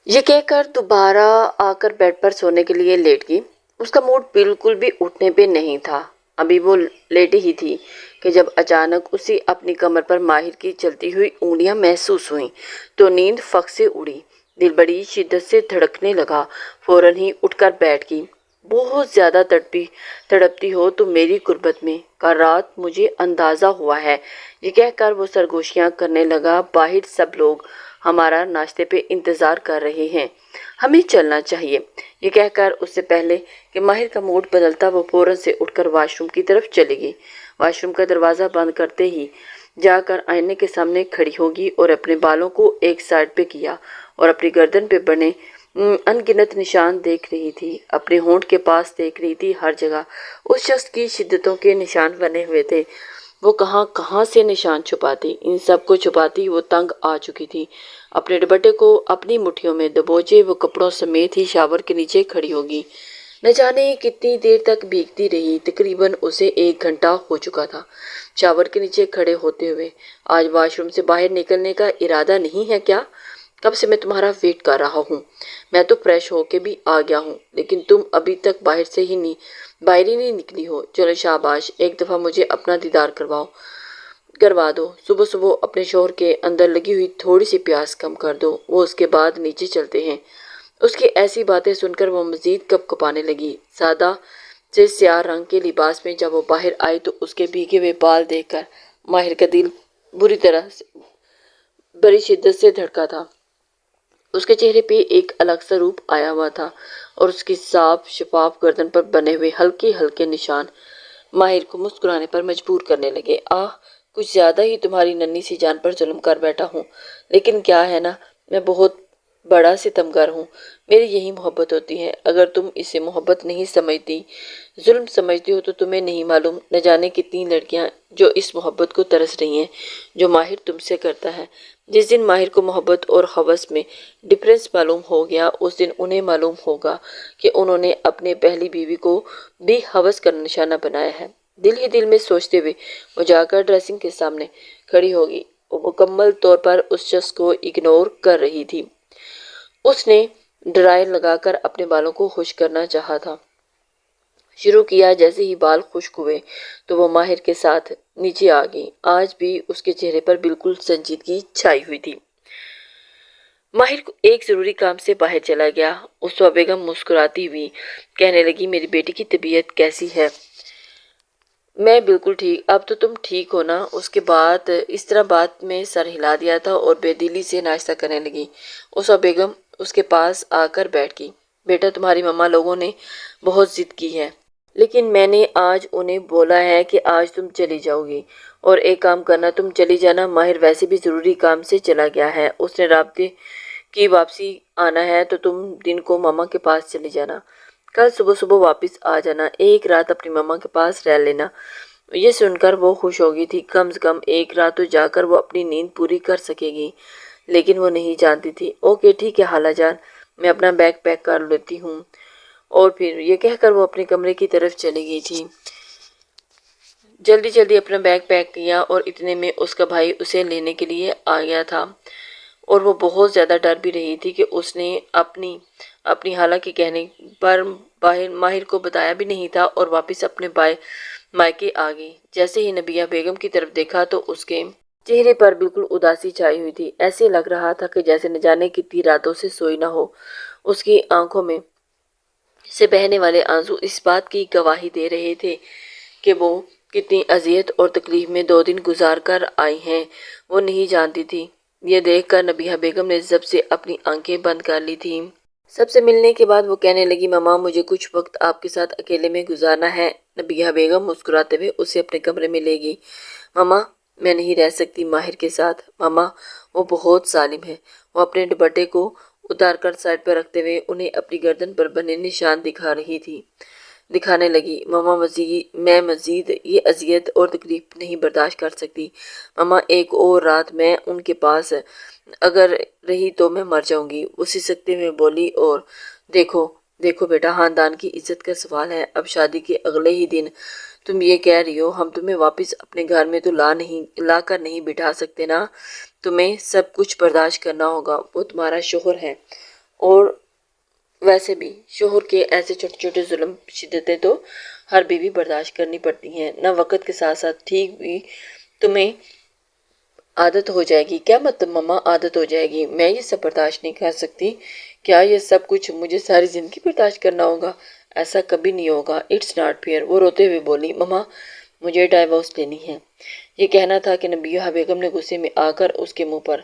یہ کہہ کر دوبارہ آ کر بیڈ پر سونے کے لیے لیٹ گئی۔ اس کا موڈ بالکل بھی اٹھنے پہ نہیں تھا۔ ابھی وہ لیٹی ہی تھی کہ جب اچانک اسے اپنی کمر پر ماہر کی چلتی ہوئی انگلیاں محسوس ہوئیں تو نیند فق سے اڑی۔ دل بڑی شدت سے دھڑکنے لگا۔ فوراً ہی اٹھ کر بیٹھ گئی۔ بہت زیادہ تڑپتی ہو تو میری غربت میں کل رات مجھے اندازہ ہوا ہے۔ یہ کہہ کر وہ سرگوشیاں کرنے لگا۔ باہر سب لوگ ہمارا ناشتے پہ انتظار کر رہے ہیں، ہمیں چلنا چاہیے۔ یہ کہہ کر اس سے پہلے کہ ماہر کا موڈ بدلتا وہ فوراً سے اٹھ کر واش روم کی طرف چلی گئی۔ واش روم کا دروازہ بند کرتے ہی جا کر آئینے کے سامنے کھڑی ہوگی اور اپنے بالوں کو ایک سائڈ پہ کیا اور اپنی گردن پہ بنے ان گنت نشان دیکھ رہی تھی۔ اپنے ہونٹ کے پاس دیکھ رہی تھی، ہر جگہ اس شخص کی شدتوں کے نشان بنے ہوئے تھے۔ وہ کہاں کہاں سے نشان چھپاتی، ان سب کو چھپاتی وہ تنگ آ چکی تھی۔ اپنے دوپٹے کو اپنی مٹھیوں میں دبوچے وہ کپڑوں سمیت ہی شاور کے نیچے کھڑی ہوگی۔ نہ جانے کتنی دیر تک بھیگتی رہی، تقریباً اسے 1 گھنٹہ ہو چکا تھا شاور کے نیچے کھڑے ہوتے ہوئے۔ آج واش روم سے باہر نکلنے کا ارادہ نہیں ہے کیا؟ کب سے میں تمہارا ویٹ کر رہا ہوں۔ میں تو فریش ہو کے بھی آ گیا ہوں، لیکن تم ابھی تک باہر ہی نہیں نکلی ہو۔ چلو شاباش، ایک دفعہ مجھے اپنا دیدار کروا دو۔ صبح صبح اپنے شوہر کے اندر لگی ہوئی تھوڑی سی پیاس کم کر دو، وہ اس کے بعد نیچے چلتے ہیں۔ اس کی ایسی باتیں سن کر وہ مزید کپکپانے لگی۔ سادہ سے سیاہ رنگ کے لباس میں جب وہ باہر آئی تو اس کے بھیگے ہوئے بال دیکھ کر ماہر کا دل بڑی شدت سے دھڑکا تھا۔ اس کے چہرے پہ ایک الگ سا روپ آیا ہوا تھا اور اس کی صاف شفاف گردن پر بنے ہوئے ہلکے ہلکے نشان ماہر کو مسکرانے پر مجبور کرنے لگے۔ کچھ زیادہ ہی تمہاری ننھی سی جان پر ظلم کر بیٹھا ہوں، لیکن کیا ہے نا، میں بہت بڑا ستمگر ہوں۔ میری یہی محبت ہوتی ہے۔ اگر تم اسے محبت نہیں سمجھتی، ظلم سمجھتی ہو تو تمہیں نہیں معلوم نہ جانے کتنی لڑکیاں جو اس محبت کو ترس رہی ہیں جو ماہر تم سے کرتا ہے۔ جس دن ماہر کو محبت اور ہوس میں ڈفرینس معلوم ہو گیا، اس دن انہیں معلوم ہوگا کہ انہوں نے اپنے پہلی بیوی کو بھی ہوس کا نشانہ بنایا ہے۔ دل ہی دل میں سوچتے ہوئے وہ جا کر ڈریسنگ کے سامنے کھڑی ہوگی۔ وہ مکمل طور پر اس شخص کو اگنور کر رہی تھی۔ اس نے ڈرائر لگا کر اپنے بالوں کو خشک کرنا چاہا تھا۔ شروع کیا، جیسے ہی بال خشک ہوئے تو وہ ماہر کے ساتھ نیچے آ گئی۔ آج بھی اس کے چہرے پر بالکل سنجیدگی چھائی ہوئی تھی۔ ماہر ایک ضروری کام سے باہر چلا گیا۔ اسوا بیگم مسکراتی ہوئی کہنے لگی، میری بیٹی کی طبیعت کیسی ہے؟ میں بالکل ٹھیک۔ اب تو تم ٹھیک ہو نا؟ اس کے بعد اس طرح بات میں سر ہلا دیا تھا اور بے دلی سے ناشتہ کرنے لگی۔ اسوا بیگم اس کے پاس آ کر بیٹھ گئی۔ بیٹا، تمہاری مما لوگوں نے بہت ضد کی ہے، لیکن میں نے آج انہیں بولا ہے کہ آج تم چلی جاؤ گی۔ اور ایک کام کرنا، تم چلی جانا، ماہر ویسے بھی ضروری کام سے چلا گیا ہے، اس نے رابطے کی واپسی آنا ہے، تو تم دن کو مما کے پاس چلی جانا۔ کل صبح صبح واپس آ جانا، ایک رات اپنی مما کے پاس رہ لینا۔ یہ سن کر وہ خوش ہو گئی تھی۔ کم سے کم ایک رات تو جا کر وہ اپنی نیند پوری کر سکے گی، لیکن وہ نہیں جانتی تھی۔ اوکے ٹھیک ہے خالہ جان، میں اپنا بیگ پیک کر لیتی ہوں۔ اور پھر یہ کہہ کر وہ اپنے کمرے کی طرف چلی گئی تھی۔ جلدی جلدی اپنا بیگ پیک کیا اور اتنے میں اس کا بھائی اسے لینے کے لیے آ گیا تھا، اور وہ بہت زیادہ ڈر بھی رہی تھی کہ اس نے اپنی خالہ کے کہنے پر ماہر کو بتایا بھی نہیں تھا اور واپس اپنے مائکے آ گئی۔ جیسے ہی نبیہ بیگم کی طرف دیکھا تو اس کے چہرے پر بالکل اداسی چھائی ہوئی تھی۔ ایسے لگ رہا تھا کہ جیسے نہ جانے کتنی راتوں سے سوئی نہ ہو۔ اس کی آنکھوں میں سے بہنے والے آنسو اس بات کی گواہی دے رہے تھے کہ وہ کتنی اذیت اور تکلیف میں 2 دن گزار کر آئی ہیں، وہ نہیں جانتی تھی۔ یہ دیکھ کر نبیہ بیگم نے ضبط سے اپنی آنکھیں بند کر لی تھیں۔ سب سے ملنے کے بعد وہ کہنے لگی، مما مجھے کچھ وقت آپ کے ساتھ اکیلے میں گزارنا ہے۔ نبیہ بیگم مسکراتے ہوئے اسے اپنے کمرے میں لے گئی۔ مما میں نہیں رہ سکتی ماہر کے ساتھ، مما وہ بہت ظالم ہے۔ وہ اپنے دوپٹے کو اتار کر سائڈ پر رکھتے ہوئے انہیں اپنی گردن پر بنے نشان دکھانے لگی۔ مما میں مزید یہ اذیت اور تکلیف نہیں برداشت کر سکتی۔ مما ایک اور رات میں ان کے پاس اگر رہی تو میں مر جاؤں گی، وہ سسکتے ہوئے بولی۔ اور دیکھو بیٹا، خاندان کی عزت کا سوال ہے۔ اب شادی کے اگلے ہی دن تم یہ کہہ رہی ہو ہم تمہیں واپس اپنے گھر میں تو لا کر نہیں بٹھا سکتے نا، تمہیں سب کچھ برداشت کرنا ہوگا، وہ تمہارا شوہر ہے اور ویسے بھی شوہر کے ایسے چھوٹے چھوٹے ظلم شدتیں تو ہر بیوی برداشت کرنی پڑتی ہیں، نہ وقت کے ساتھ ساتھ ٹھیک بھی تمہیں عادت ہو جائے گی۔ کیا مطلب ماما عادت ہو جائے گی؟ میں یہ سب برداشت نہیں کر سکتی۔ کیا یہ سب کچھ مجھے ساری زندگی برداشت کرنا ہوگا؟ ایسا کبھی نہیں ہوگا۔ It's not fair. وہ روتے ہوئے بولی، ماما مجھے ڈائیورس لینی ہے۔ یہ کہنا تھا کہ نبیہہ بیگم نے غصے میں آ کر اس کے منہ پر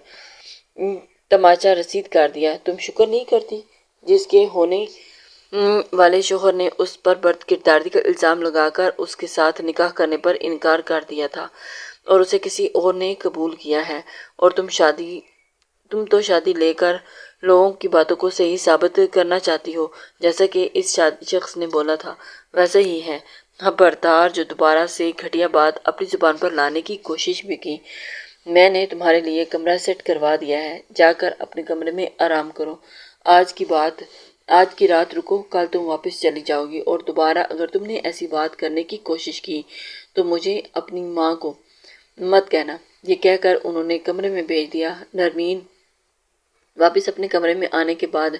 تماچا رسید کر دیا۔ تم شکر نہیں کرتی؟ جس کے ہونے والے شوہر نے اس پر بد کرداری کا الزام لگا کر اس کے ساتھ نکاح کرنے پر انکار کر دیا تھا اور اسے کسی اور نے قبول کیا ہے، اور تم تو شادی لے کر لوگوں کی باتوں کو صحیح ثابت کرنا چاہتی ہو، جیسا کہ اس شخص نے بولا تھا ویسا ہی ہے۔ خبردار جو دوبارہ سے گھٹیا بات اپنی زبان پر لانے کی کوشش بھی کی۔ میں نے تمہارے لیے کمرہ سیٹ کروا دیا ہے، جا کر اپنے کمرے میں آرام کرو۔ آج کی رات رکو، کل تم واپس چلی جاؤ گی، اور دوبارہ اگر تم نے ایسی بات کرنے کی کوشش کی تو مجھے اپنی ماں کو مت کہنا۔ یہ کہہ کر انہوں نے کمرے میں بھیج دیا۔ نرمین واپس اپنے کمرے میں آنے کے بعد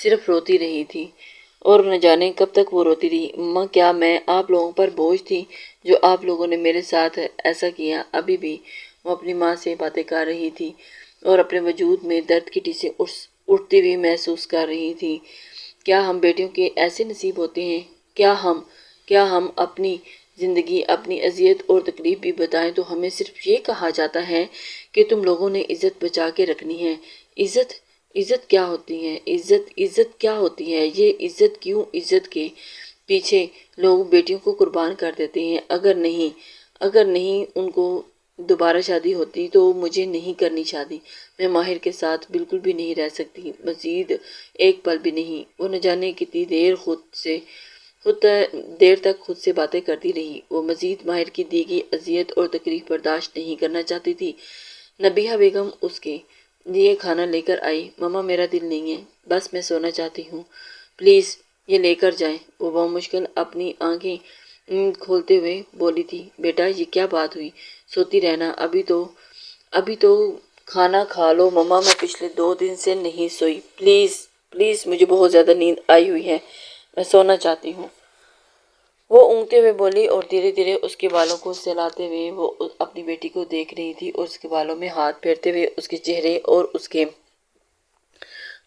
صرف روتی رہی تھی، اور نہ جانے کب تک وہ روتی رہی۔ ماں کیا میں آپ لوگوں پر بوجھ تھی جو آپ لوگوں نے میرے ساتھ ایسا کیا؟ ابھی بھی وہ اپنی ماں سے باتیں کر رہی تھی اور اپنے وجود میں درد کی ٹیسیں اٹھتی ہوئی محسوس کر رہی تھی۔ کیا ہم بیٹیوں کے ایسے نصیب ہوتے ہیں؟ کیا ہم اپنی زندگی، اپنی اذیت اور تکلیف بھی بتائیں تو ہمیں صرف یہ کہا جاتا ہے کہ تم لوگوں نے عزت بچا کے رکھنی ہے۔ عزت کیا ہوتی ہے؟ عزت کیا ہوتی ہے؟ یہ عزت کیوں؟ عزت کے پیچھے لوگ بیٹیوں کو قربان کر دیتے ہیں۔ اگر نہیں ان کو دوبارہ شادی ہوتی تو مجھے نہیں کرنی شادی۔ میں ماہر کے ساتھ بالکل بھی نہیں رہ سکتی، مزید ایک پل بھی نہیں۔ وہ نہ جانے کتنی دیر تک خود سے باتیں کرتی رہی۔ وہ مزید ماہر کی دی گئی اذیت اور تکلیف برداشت نہیں کرنا چاہتی تھی۔ نبیہہ بیگم اس کے لیے کھانا لے کر آئی۔ ماما میرا دل نہیں ہے، بس میں سونا چاہتی ہوں، پلیز یہ لے کر جائیں۔ وہ بمشکل اپنی آنکھیں کھولتے ہوئے بولی تھی، بیٹا یہ کیا بات ہوئی؟ سوتی رہنا، ابھی تو کھانا کھا لو۔ ماما میں پچھلے 2 دن سے نہیں سوئی، پلیز مجھے بہت زیادہ نیند آئی ہوئی ہے، میں سونا چاہتی ہوں۔ وہ اونگتے ہوئے بولی، اور دھیرے دھیرے اس کے بالوں کو سہلاتے ہوئے وہ اپنی بیٹی کو دیکھ رہی تھی اور اس کے بالوں میں ہاتھ پھیرتے ہوئے اس کے چہرے اور اس کے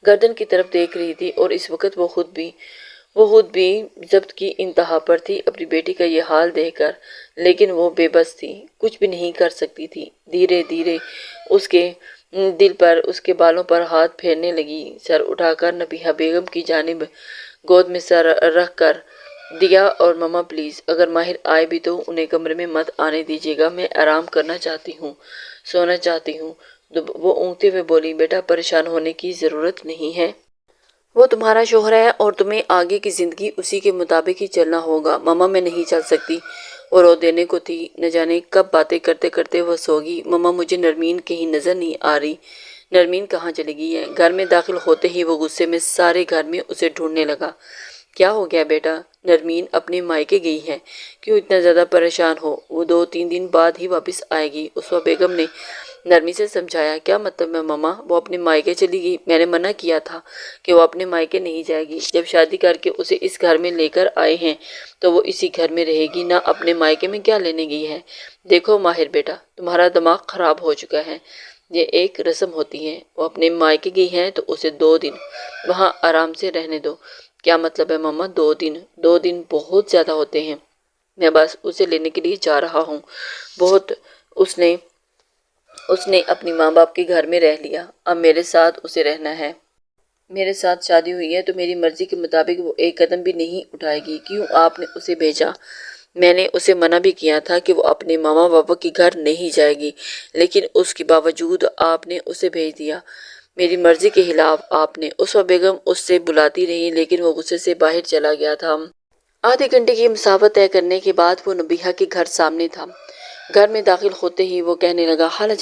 گردن کی طرف دیکھ رہی تھی، اور اس وقت وہ خود بھی ضبط کی انتہا پر تھی اپنی بیٹی کا یہ حال دیکھ کر، لیکن وہ بے بس تھی، کچھ بھی نہیں کر سکتی تھی۔ دھیرے دھیرے اس کے دل پر، اس کے بالوں پر ہاتھ پھیرنے لگی۔ سر اٹھا کر نبیہہ بیگم کی جانب گود میں سر رکھ کر دیا، اور ماما پلیز اگر ماہر آئے بھی تو انہیں کمرے میں مت آنے دیجیے گا، میں آرام کرنا چاہتی ہوں، سونا چاہتی ہوں۔ وہ اونگتے ہوئے بولی، بیٹا پریشان ہونے کی ضرورت نہیں ہے، وہ تمہارا شوہر ہے اور تمہیں آگے کی زندگی اسی کے مطابق ہی چلنا ہوگا۔ ماما میں نہیں چل سکتی۔ وہ رو دینے کو تھی، نہ جانے کب باتیں کرتے کرتے وہ سو گئی۔ ماما مجھے نرمین کہیں نظر نہیں آ رہی، نرمین کہاں چلی گئی ہے؟ گھر میں داخل ہوتے ہی وہ غصے میں سارے گھر میں اسے ڈھونڈنے لگا۔ کیا ہو گیا بیٹا؟ نرمین اپنے مائکے گئی ہے، کیوں اتنا زیادہ پریشان ہو؟ وہ 2-3 دن بعد ہی واپس آئے گی، اسوہ بیگم نے نرمی سے سمجھایا۔ کیا مطلب ہے ماما؟ وہ اپنے مائکے چلی گئی؟ میں نے منع کیا تھا کہ وہ اپنے مائکے نہیں جائے گی۔ جب شادی کر کے اسے اس گھر میں لے کر آئے ہیں تو وہ اسی گھر میں رہے گی، نہ اپنے مائکے میں کیا لینے گئی ہے؟ دیکھو ماہر بیٹا، تمہارا دماغ خراب ہو چکا ہے، یہ ایک رسم ہوتی ہے، وہ اپنے مائکے گئی ہے تو اسے 2 دن وہاں آرام سے رہنے دو۔ کیا مطلب ہے ماما 2 دن؟ 2 دن بہت زیادہ ہوتے ہیں، میں بس اسے لینے کے لیے جا رہا ہوں۔ اس نے اپنی ماں باپ کے گھر میں رہ لیا، اب میرے ساتھ اسے رہنا ہے۔ میرے ساتھ شادی ہوئی ہے تو میری مرضی کے مطابق وہ ایک قدم بھی نہیں اٹھائے گی۔ کیوں آپ نے اسے بھیجا؟ میں نے اسے منع بھی کیا تھا کہ وہ اپنے ماما بابا کے گھر نہیں جائے گی، لیکن اس کے باوجود آپ نے اسے بھیج دیا، میری مرضی کے خلاف۔ آپ نے اسوہ بیگم اس سے بلاتی رہی، لیکن وہ غصے سے باہر چلا گیا تھا۔ آدھے گھنٹے کی مسافت طے کرنے کے بعد وہ نبیہہ کے گھر سامنے تھا۔ گھر میں داخل ہوتے ہی وہ کہنے لگا، خالہ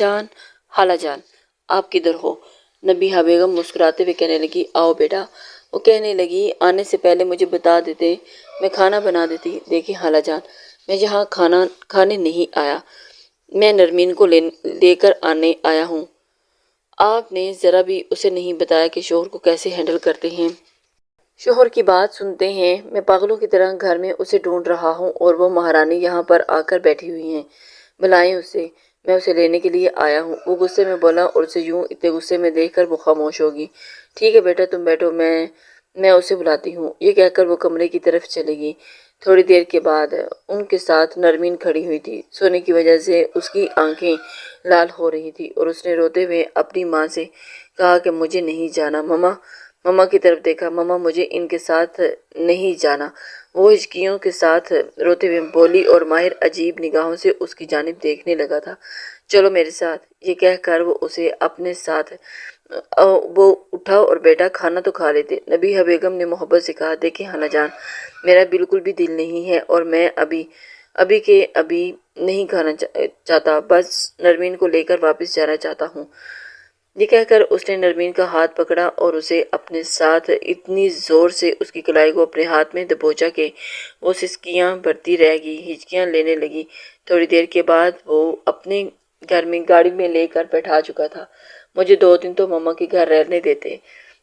جان آپ کدھر ہو؟ نبیہہ بیگم مسکراتے ہوئے کہنے لگی، آؤ بیٹا۔ وہ کہنے لگی، آنے سے پہلے مجھے بتا دیتے، میں کھانا بنا دیتی۔ دیکھیں خالہ جان، میں یہاں کھانے نہیں آیا، میں نرمین کو لے کر آیا ہوں۔ آپ نے ذرا بھی اسے نہیں بتایا کہ شوہر کو کیسے ہینڈل کرتے ہیں۔ شوہر کی بات سنتے ہیں، میں پاگلوں کی طرح گھر میں اسے ڈھونڈ رہا ہوں اور وہ مہارانی یہاں پر آ کر بیٹھی ہوئی ہیں۔ بلائیں اسے، میں اسے لینے کے لیے آیا ہوں، وہ غصے میں بولا اور اسے یوں اتنے غصے میں دیکھ کر وہ خاموش ہوگی۔ ٹھیک ہے بیٹا تم بیٹھو، میں اسے بلاتی ہوں، یہ کہہ کر وہ کمرے کی طرف چلے گی۔ تھوڑی دیر کے بعد ان کے ساتھ نرمین کھڑی ہوئی تھی۔ سونے کی وجہ سے اس کی آنکھیں لال ہو رہی تھی اور اس نے روتے ہوئے اپنی ماں سے کہا کہ مجھے نہیں جانا۔ ماما کی طرف دیکھا، ماما مجھے ان کے ساتھ نہیں جانا، وہ ہچکیوں کے ساتھ روتے ہوئے بولی اور ماہر عجیب نگاہوں سے اس کی جانب دیکھنے لگا تھا۔ چلو میرے ساتھ، یہ کہہ کر وہ اسے اپنے ساتھ وہ اٹھا اور بیٹا کھانا تو کھا لیتے۔ نبیہہ بیگم نے محبت سے کہا، دیکھیں خالہ جان، میرا بالکل بھی دل نہیں ہے اور میں ابھی کے ابھی نہیں کھانا چاہتا، بس نرمین کو لے کر واپس جانا چاہتا ہوں۔ یہ کہہ کر اس نے نرمین کا ہاتھ پکڑا اور اسے اپنے ساتھ اتنی زور سے اس کی کلائی کو اپنے ہاتھ میں دبوچا کہ وہ سسکیاں بھرتی رہ گئی، ہچکیاں لینے لگی۔ تھوڑی دیر کے بعد وہ اپنے گھر میں گاڑی میں لے کر بیٹھا چکا تھا۔ مجھے 2 دن تو ماما کے گھر رہنے دیتے،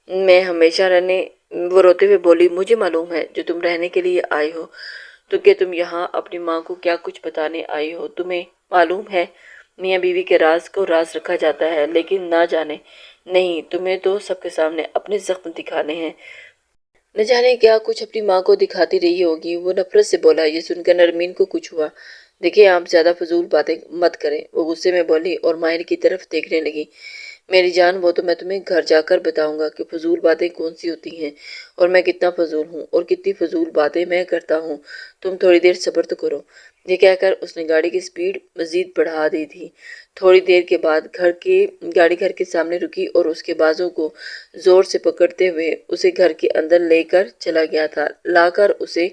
میں ہمیشہ رہنے، وہ روتے ہوئے بولی، مجھے معلوم ہے جو تم رہنے کے لیے آئے ہو تو کہ تم یہاں اپنی ماں کو کیا کچھ بتانے آئی ہو۔ تمہیں معلوم ہے میاں بیوی کے راز کو راز رکھا جاتا ہے، لیکن نہ جانے نہیں، تمہیں تو سب کے سامنے اپنے زخم دکھانے ہیں۔ نہ جانے کیا کچھ اپنی ماں کو دکھاتی رہی ہوگی، وہ نفرت سے بولا۔ یہ سن کر نرمین کو کچھ ہوا۔ دیکھیں آپ زیادہ فضول باتیں مت کریں، وہ غصے میں بولی اور ماہر کی طرف دیکھنے لگی۔ میری جان وہ تو میں تمہیں گھر جا کر بتاؤں گا کہ فضول باتیں کون سی ہوتی ہیں اور میں کتنا فضول ہوں اور کتنی فضول باتیں میں کرتا ہوں، تم تھوڑی دیر صبر تو کرو۔ یہ کہہ کر اس نے گاڑی کی سپیڈ مزید بڑھا دی تھی۔ تھوڑی دیر کے بعد گاڑی گھر کے سامنے رکی اور اس کے بازو کو زور سے پکڑتے ہوئے اسے گھر کے اندر لے کر چلا گیا تھا، لا کر اسے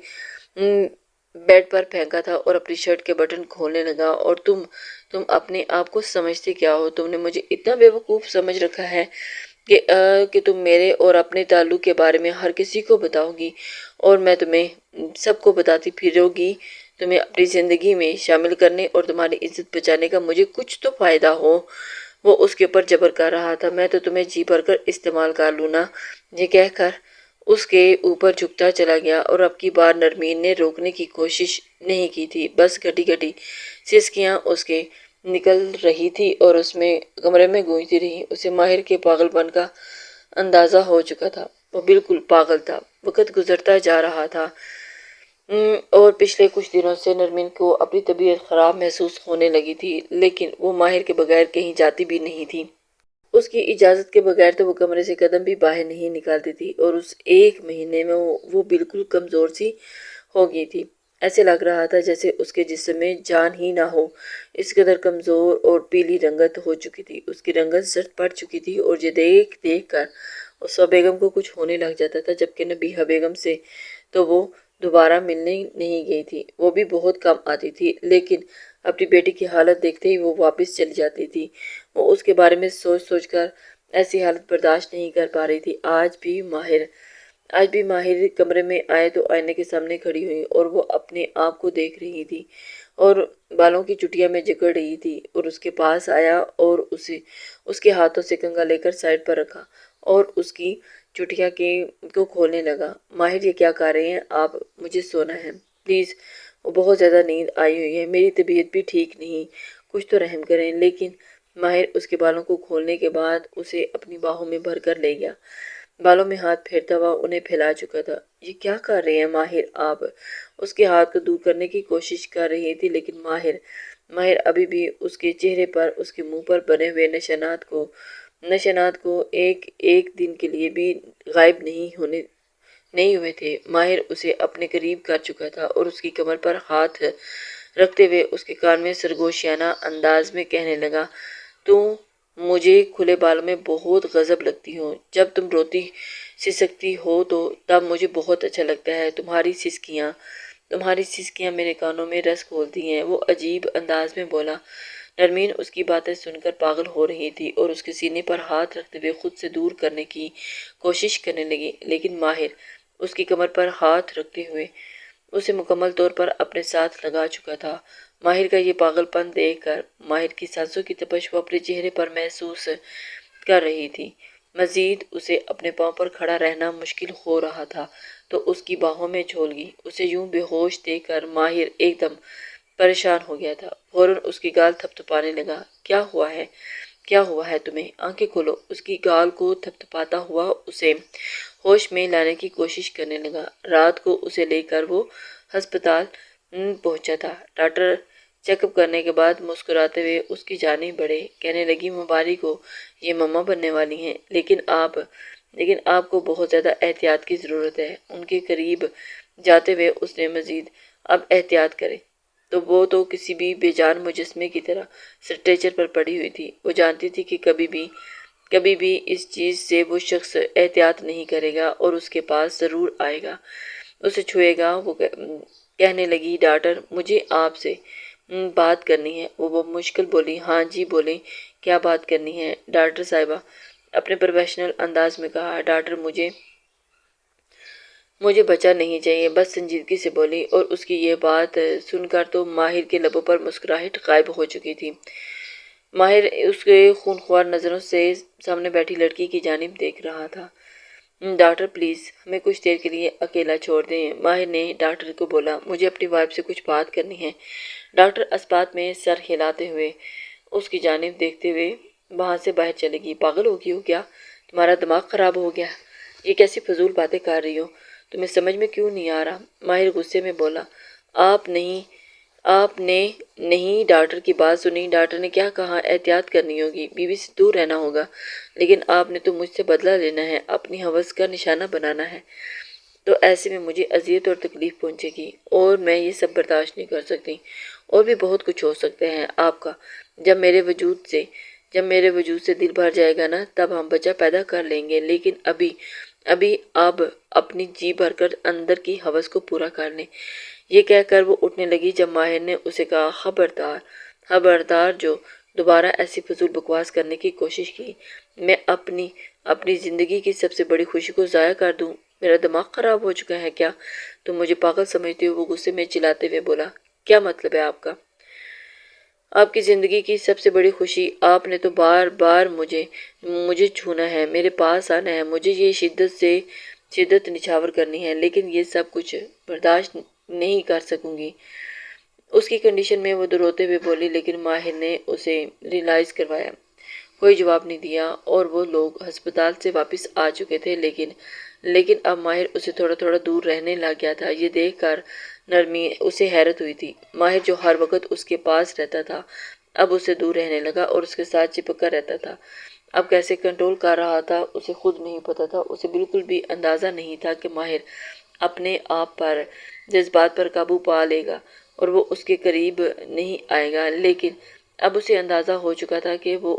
بیڈ پر پھینکا تھا اور اپنی شرٹ کے بٹن کھولنے لگا۔ اور تم اپنے آپ کو سمجھتے کیا ہو؟ تم نے مجھے اتنا بیوقوف سمجھ رکھا ہے کہ تم میرے اور اپنے تعلق کے بارے میں ہر کسی کو بتاؤ گی اور میں تمہیں سب کو بتاتی پھروں گی، تمہیں اپنی زندگی میں شامل کرنے اور تمہاری عزت بچانے کا مجھے کچھ تو فائدہ ہو۔ وہ اس کے اوپر جبر کر رہا تھا، میں تو تمہیں جی بھر کر استعمال کر لوں نا۔ یہ کہہ کر اس کے اوپر جھکتا چلا گیا اور اب کی بار نرمین نے روکنے کی کوشش نہیں کی تھی، بس گھٹی گھٹی سسکیاں اس کے نکل رہی تھی اور اس میں کمرے میں گونجتی رہی۔ اسے ماہر کے پاگل پن کا اندازہ ہو چکا تھا، وہ بالکل پاگل تھا۔ وقت گزرتا جا رہا تھا اور پچھلے کچھ دنوں سے نرمین کو اپنی طبیعت خراب محسوس ہونے لگی تھی، لیکن وہ ماہر کے بغیر کہیں جاتی بھی نہیں تھی۔ اس کی اجازت کے بغیر تو وہ کمرے سے قدم بھی باہر نہیں نکالتی تھی اور اس 1 مہینے میں وہ بالکل کمزور سی ہو گئی تھی۔ ایسے لگ رہا تھا جیسے اس کے جسم میں جان ہی نہ ہو، اس قدر کمزور اور پیلی رنگت ہو چکی تھی، اس کی رنگت زرد پڑ چکی تھی اور یہ دیکھ کر اسوہ بیگم کو کچھ ہونے لگ جاتا تھا، جبکہ نبیہہ بیگم سے تو وہ دوبارہ ملنے نہیں گئی تھی، وہ بھی بہت کم آتی تھی، لیکن اپنی بیٹی کی حالت دیکھتے ہی وہ واپس چلی جاتی تھی۔ وہ اس کے بارے میں سوچ کر ایسی حالت برداشت نہیں کر پا رہی تھی۔ آج بھی ماہر کمرے میں آئے تو آئینے کے سامنے کھڑی ہوئی اور وہ اپنے آپ کو دیکھ رہی تھی اور بالوں کی چٹیاں میں جکڑ رہی تھی، اور اس کے پاس آیا اور اس کے ہاتھوں سے کنگا لے کر سائڈ پر رکھا اور اس کی چٹیاں کو کھولنے لگا۔ ماہر یہ کیا کر رہے ہیں آپ؟ مجھے سونا ہے پلیز، وہ بہت زیادہ نیند آئی ہوئی ہے، میری طبیعت بھی ٹھیک نہیں، کچھ تو رحم کریں۔ لیکن ماہر اس کے بالوں کو کھولنے کے بعد اسے اپنی باہوں میں بھر کر لے گیا، بالوں میں ہاتھ پھیرتا ہوا انہیں پھیلا چکا تھا۔ یہ کیا کر رہے ہیں ماہر آپ؟ اس کے ہاتھ کو دور کرنے کی کوشش کر رہی تھی، لیکن ماہر ابھی بھی اس کے چہرے پر، اس کے منہ پر بنے ہوئے نشانات کو ایک دن کے لیے بھی غائب نہیں ہوئے تھے۔ ماہر اسے اپنے قریب کر چکا تھا اور اس کی کمر پر ہاتھ رکھتے ہوئے اس کے کان میں سرگوشیانہ انداز میں کہنے لگا، تم مجھے کھلے بالوں میں بہت غضب لگتی ہو، جب تم روتی سسکتی ہو تو تب مجھے بہت اچھا لگتا ہے، تمہاری سسکیاں میرے کانوں میں رس گھولتی ہیں، وہ عجیب انداز میں بولا۔ نرمین اس کی باتیں سن کر پاگل ہو رہی تھی اور اس کے سینے پر ہاتھ رکھتے ہوئے خود سے دور کرنے کی کوشش کرنے لگی، لیکن ماہر اس کی کمر پر ہاتھ رکھتے ہوئے اسے مکمل طور پر اپنے ساتھ لگا چکا تھا۔ ماہر کا یہ پاگل پن دیکھ کر ماہر کی سانسوں کی تپش وہ اپنے چہرے پر محسوس کر رہی تھی۔ مزید اسے اپنے پاؤں پر کھڑا رہنا مشکل ہو رہا تھا تو اس کی باہوں میں جھول گئی۔ اسے یوں بے ہوش دیکھ کر ماہر ایک دم پریشان ہو گیا تھا۔ فوراً اس کی گال تھپتھپانے لگا۔ کیا ہوا ہے؟ کیا ہوا ہے تمہیں؟ آنکھیں کھولو۔ اس کی گال کو تھپتھپاتا ہوا اسے ہوش میں لانے کی کوشش کرنے لگا۔ رات کو اسے لے کر وہ ہسپتال پہنچا تھا۔ ڈاکٹر چیک اپ کرنے کے بعد مسکراتے ہوئے اس کی جانب بڑھے، کہنے لگی مبارک ہو، یہ مما بننے والی ہیں، لیکن آپ کو بہت زیادہ احتیاط کی ضرورت ہے۔ ان کے قریب جاتے ہوئے اس نے مزید اب احتیاط کرے تو وہ تو کسی بھی بے جان مجسمے کی طرح اسٹریچر پر پڑی ہوئی تھی۔ وہ جانتی تھی کہ کبھی بھی اس چیز سے وہ شخص احتیاط نہیں کرے گا اور اس کے پاس ضرور آئے گا، اسے چھوئے گا۔ وہ کہنے لگی ڈاکٹر مجھے آپ سے بات کرنی ہے۔ وہ مشکل بولی۔ ہاں جی بولیں، کیا بات کرنی ہے؟ ڈاکٹر صاحبہ اپنے پروفیشنل انداز میں کہا۔ ڈاکٹر مجھے بچہ نہیں چاہیے، بس سنجیدگی سے بولی، اور اس کی یہ بات سن کر تو ماہر کے لبوں پر مسکراہٹ غائب ہو چکی تھی۔ ماہر اس کے خونخوار نظروں سے سامنے بیٹھی لڑکی کی جانب دیکھ رہا تھا۔ ڈاکٹر پلیز ہمیں کچھ دیر کے لیے اکیلا چھوڑ دیں، ماہر نے ڈاکٹر کو بولا، مجھے اپنی وائف سے کچھ بات کرنی ہے۔ ڈاکٹر اسپات میں سر ہلاتے ہوئے اس کی جانب دیکھتے ہوئے وہاں سے باہر چلے گی۔ پاگل ہو گئی ہو کیا؟ تمہارا دماغ خراب ہو گیا؟ یہ کیسی فضول باتیں کر رہی ہو؟ تمہیں سمجھ میں کیوں نہیں آ رہا؟ ماہر غصے میں بولا۔ آپ نے نہیں ڈاکٹر کی بات سنی؟ ڈاکٹر نے کیا کہا؟ احتیاط کرنی ہوگی، بیوی سے دور رہنا ہوگا، لیکن آپ نے تو مجھ سے بدلہ لینا ہے، اپنی ہوس کا نشانہ بنانا ہے، تو ایسے میں مجھے اذیت اور تکلیف پہنچے گی اور میں یہ سب برداشت نہیں کر سکتی۔ اور بھی بہت کچھ ہو سکتا ہے آپ کا۔ جب میرے وجود سے دل بھر جائے گا نا، تب ہم بچہ پیدا کر لیں گے، لیکن ابھی آپ اپنی جی بھر کر اندر کی ہوس کو پورا کر لیں۔ یہ کہہ کر وہ اٹھنے لگی جب ماہر نے اسے کہا، خبردار جو دوبارہ ایسی فضول بکواس کرنے کی کوشش کی، میں اپنی زندگی کی سب سے بڑی خوشی کو ضائع کر دوں۔ میرا دماغ خراب ہو چکا ہے کیا؟ تم مجھے پاگل سمجھتے ہو؟ وہ غصے میں چلاتے ہوئے بولا۔ کیا مطلب ہے آپ کا؟ آپ کی زندگی کی سب سے بڑی خوشی؟ آپ نے تو بار بار مجھے چھونا ہے، میرے پاس آنا ہے، مجھے یہ شدت نچھاور کرنی ہے، لیکن یہ سب کچھ برداشت نہیں کر سکوں گی۔ اس کی کنڈیشن میں وہ روتے ہوئے بولی، لیکن ماہر نے اسے ریلائز کروایا۔ کوئی جواب نہیں دیا اور وہ لوگ ہسپتال سے واپس آ چکے تھے، لیکن اب ماہر اسے تھوڑا تھوڑا دور رہنے لگ گیا تھا۔ یہ دیکھ کر نرمین اسے حیرت ہوئی تھی۔ ماہر جو ہر وقت اس کے پاس رہتا تھا، اب اس سے دور رہنے لگا اور اس کے ساتھ چپک کر رہتا تھا۔ اب کیسے کنٹرول کر رہا تھا اسے خود نہیں پتا تھا۔ اسے بالکل بھی اندازہ نہیں تھا کہ ماہر اپنے آپ پر جذبات پر قابو پا لے گا اور وہ اس کے قریب نہیں آئے گا، لیکن اب اسے اندازہ ہو چکا تھا کہ وہ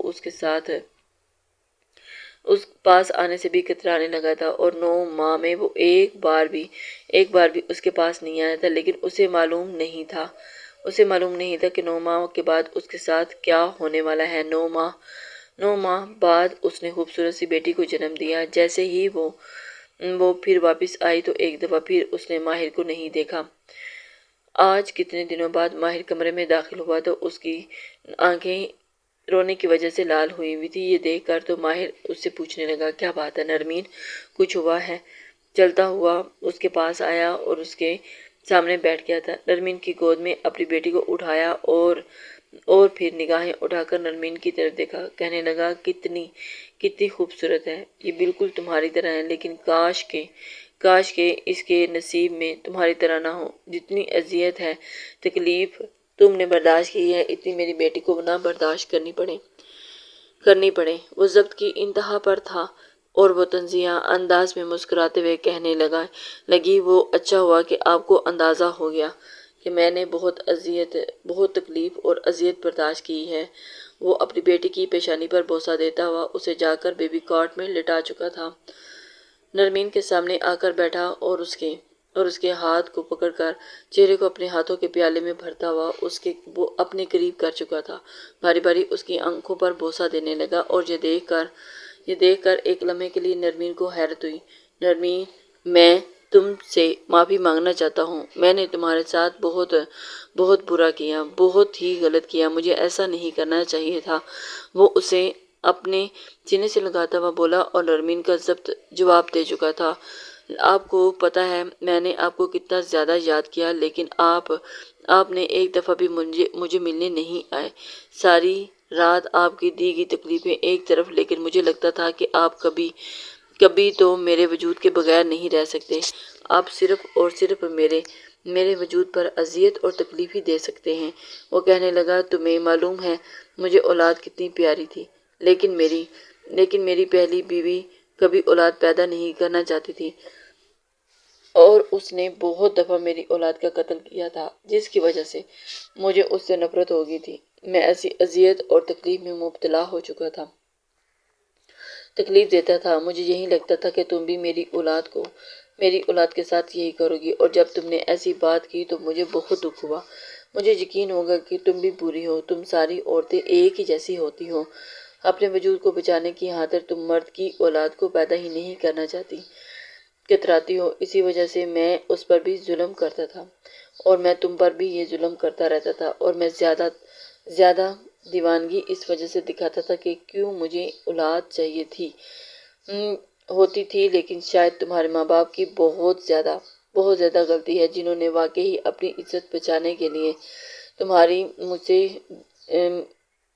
اس پاس آنے سے بھی کترانے لگا تھا، اور 9 ماہ میں وہ ایک بار بھی اس کے پاس نہیں آیا تھا، لیکن اسے معلوم نہیں تھا کہ 9 ماہ کے بعد اس کے ساتھ کیا ہونے والا ہے۔ 9 ماہ بعد اس نے خوبصورت سی بیٹی کو جنم دیا۔ جیسے ہی وہ پھر واپس آئی تو ایک دفعہ پھر اس نے ماہر کو نہیں دیکھا۔ آج کتنے دنوں بعد ماہر کمرے میں داخل ہوا تو اس کی آنکھیں رونے کی وجہ سے لال ہوئی تھی۔ یہ دیکھ کر تو ماہر اس سے پوچھنے لگا، کیا بات ہے نرمین، کچھ ہوا ہے؟ چلتا ہوا اس کے پاس آیا اور اس کے سامنے بیٹھ گیا تھا۔ نرمین کی گود میں اپنی بیٹی کو اٹھایا اور پھر نگاہیں اٹھا کر نرمین کی طرف دیکھا، کہنے لگا، کتنی خوبصورت ہے، یہ بالکل تمہاری طرح ہے، لیکن کاش کہ اس کے نصیب میں تمہاری طرح نہ ہو۔ جتنی اذیت ہے، تکلیف تم نے برداشت کی ہے، اتنی میری بیٹی کو نہ برداشت کرنی پڑے۔ وہ ضبط کی انتہا پر تھا اور وہ طنزیہ انداز میں مسکراتے ہوئے کہنے لگی، وہ اچھا ہوا کہ آپ کو اندازہ ہو گیا کہ میں نے بہت تکلیف اور اذیت برداشت کی ہے۔ وہ اپنی بیٹی کی پیشانی پر بوسہ دیتا ہوا اسے جا کر بیبی کاٹ میں لٹا چکا تھا۔ نرمین کے سامنے آ کر بیٹھا اور اس کے ہاتھ کو پکڑ کر چہرے کو اپنے ہاتھوں کے پیالے میں بھرتا ہوا وہ اپنے قریب کر چکا تھا۔ باری باری اس کی آنکھوں پر بوسہ دینے لگا اور یہ دیکھ کر ایک لمحے کے لیے نرمین کو حیرت ہوئی۔ نرمین، میں تم سے معافی مانگنا چاہتا ہوں، میں نے تمہارے ساتھ بہت برا کیا، بہت ہی غلط کیا، مجھے ایسا نہیں کرنا چاہیے تھا۔ وہ اسے اپنے سینے سے لگاتا ہوا بولا اور نرمین کا ضبط جواب دے چکا تھا۔ آپ کو پتہ ہے میں نے آپ کو کتنا زیادہ یاد کیا، لیکن آپ نے ایک دفعہ بھی مجھے ملنے نہیں آئے۔ ساری رات آپ کی دی گئی تکلیفیں ایک طرف، لیکن مجھے لگتا تھا کہ آپ کبھی تو میرے وجود کے بغیر نہیں رہ سکتے۔ آپ صرف اور صرف میرے وجود پر اذیت اور تکلیف ہی دے سکتے ہیں۔ وہ کہنے لگا، تمہیں معلوم ہے مجھے اولاد کتنی پیاری تھی، لیکن میری پہلی بیوی کبھی اولاد پیدا نہیں کرنا چاہتی تھی، اور اس نے بہت دفعہ میری اولاد کا قتل کیا تھا، جس کی وجہ سے مجھے اس سے نفرت ہو گئی تھی۔ میں ایسی اذیت اور تکلیف میں مبتلا ہو چکا تھا، تکلیف دیتا تھا۔ مجھے یہی لگتا تھا کہ تم بھی میری اولاد کے ساتھ یہی کرو گی، اور جب تم نے ایسی بات کی تو مجھے بہت دکھ ہوا۔ مجھے یقین ہوگا کہ تم بھی بری ہو، تم ساری عورتیں ایک ہی جیسی ہوتی ہو۔ اپنے وجود کو بچانے کی خاطر تم مرد کی اولاد کو پیدا ہی نہیں کرنا چاہتی، کتراتی ہو۔ اسی وجہ سے میں اس پر بھی ظلم کرتا تھا، اور میں تم پر بھی یہ ظلم کرتا رہتا تھا، اور میں زیادہ دیوانگی اس وجہ سے دکھاتا تھا کہ کیوں مجھے اولاد چاہیے ہوتی تھی، لیکن شاید تمہارے ماں باپ کی بہت زیادہ غلطی ہے، جنہوں نے واقعی اپنی عزت بچانے کے لیے مجھ سے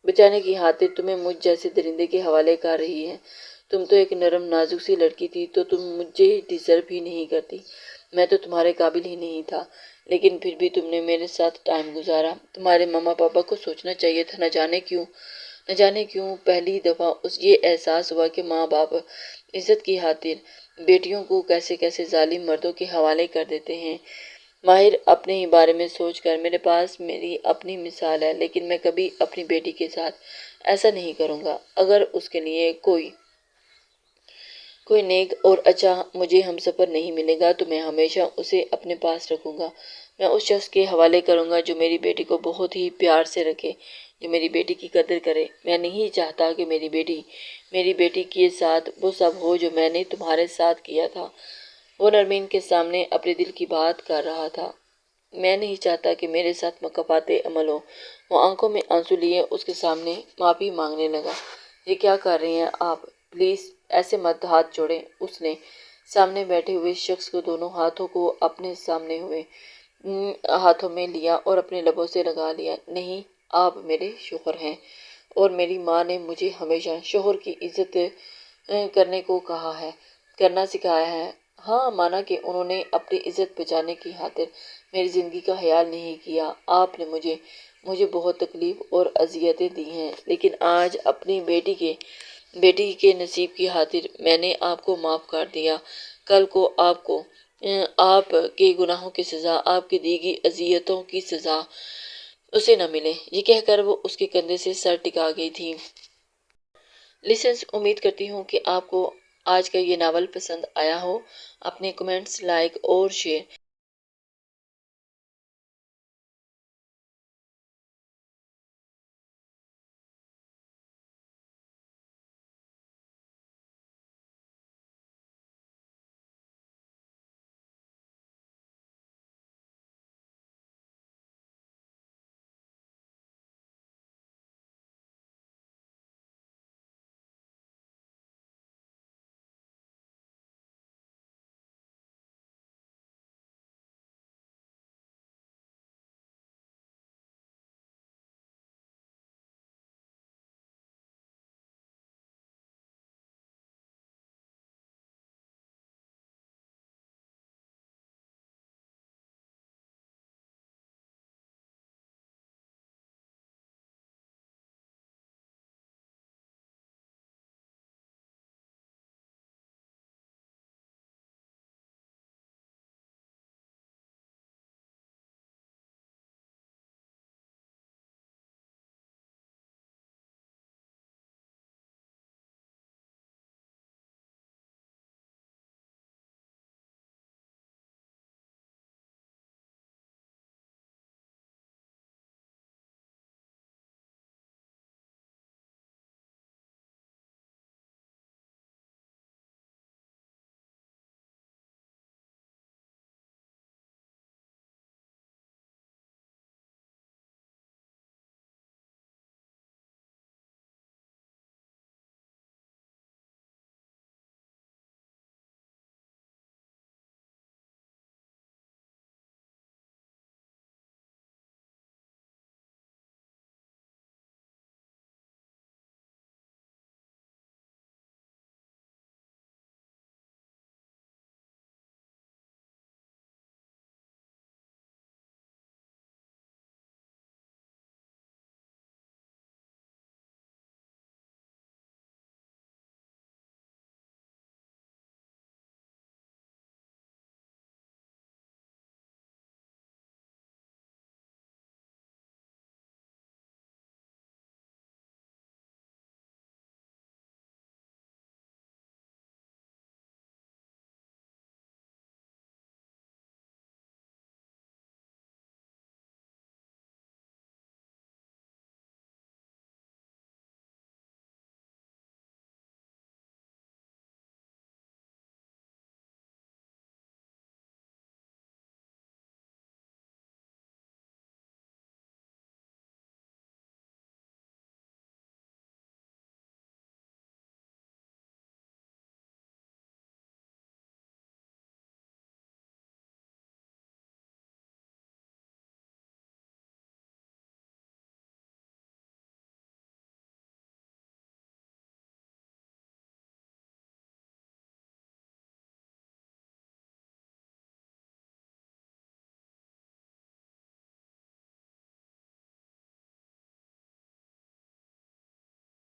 بچانے کی خاطر تمہیں مجھ جیسے درندے کے حوالے کر رہی ہے۔ تم تو ایک نرم نازک سی لڑکی تھی، تو تم مجھے ڈیزرو ہی نہیں کرتی، میں تو تمہارے قابل ہی نہیں تھا، لیکن پھر بھی تم نے میرے ساتھ ٹائم گزارا۔ تمہارے ماما پاپا کو سوچنا چاہیے تھا، نہ جانے کیوں پہلی دفعہ یہ احساس ہوا کہ ماں باپ عزت کی خاطر بیٹیوں کو کیسے ظالم مردوں کے حوالے کر دیتے ہیں۔ ماہر، اپنے ہی بارے میں سوچ کر میرے پاس میری اپنی مثال ہے، لیکن میں کبھی اپنی بیٹی کے ساتھ ایسا نہیں کروں گا۔ اگر اس کے لیے کوئی نیک اور اچھا مجھے ہمسفر نہیں ملے گا تو میں ہمیشہ اسے اپنے پاس رکھوں گا۔ میں اس شخص کے حوالے کروں گا جو میری بیٹی کو بہت ہی پیار سے رکھے، جو میری بیٹی کی قدر کرے۔ میں نہیں چاہتا کہ میری بیٹی کے ساتھ وہ سب ہو جو میں نے تمہارے ساتھ کیا تھا۔ وہ نرمین کے سامنے اپنے دل کی بات کر رہا تھا۔ میں نہیں چاہتا کہ میرے ساتھ مکافات عمل ہو۔ وہ آنکھوں میں آنسو لیے اس کے سامنے معافی مانگنے لگا۔ یہ کیا کر رہے ہیں آپ؟ پلیز ایسے مت ہاتھ جوڑیں۔ اس نے سامنے بیٹھے ہوئے شخص کو دونوں ہاتھوں کو اپنے سامنے ہوئے ہاتھوں میں لیا اور اپنے لبوں سے لگا لیا۔ نہیں، آپ میرے شوہر ہیں، اور میری ماں نے مجھے ہمیشہ شوہر کی عزت کرنے کو کرنا سکھایا ہے۔ ہاں، مانا کہ انہوں نے اپنی عزت بچانے کی خاطر میری زندگی کا خیال نہیں کیا۔ آپ نے مجھے بہت تکلیف اور اذیتیں دی ہیں، لیکن آج اپنی بیٹی کے نصیب کی خاطر میں نے آپ کو معاف کر دیا۔ کل کو آپ کے گناہوں کی سزا، آپ کی دی گئی اذیتوں کی سزا اسے نہ ملے۔ یہ کہہ کر وہ اس کے کندھے سے سر ٹکا گئی تھی۔ لسنرز، امید کرتی ہوں کہ آپ کو آج کا یہ ناول پسند آیا ہو۔ اپنے کمنٹس، لائک اور شیئر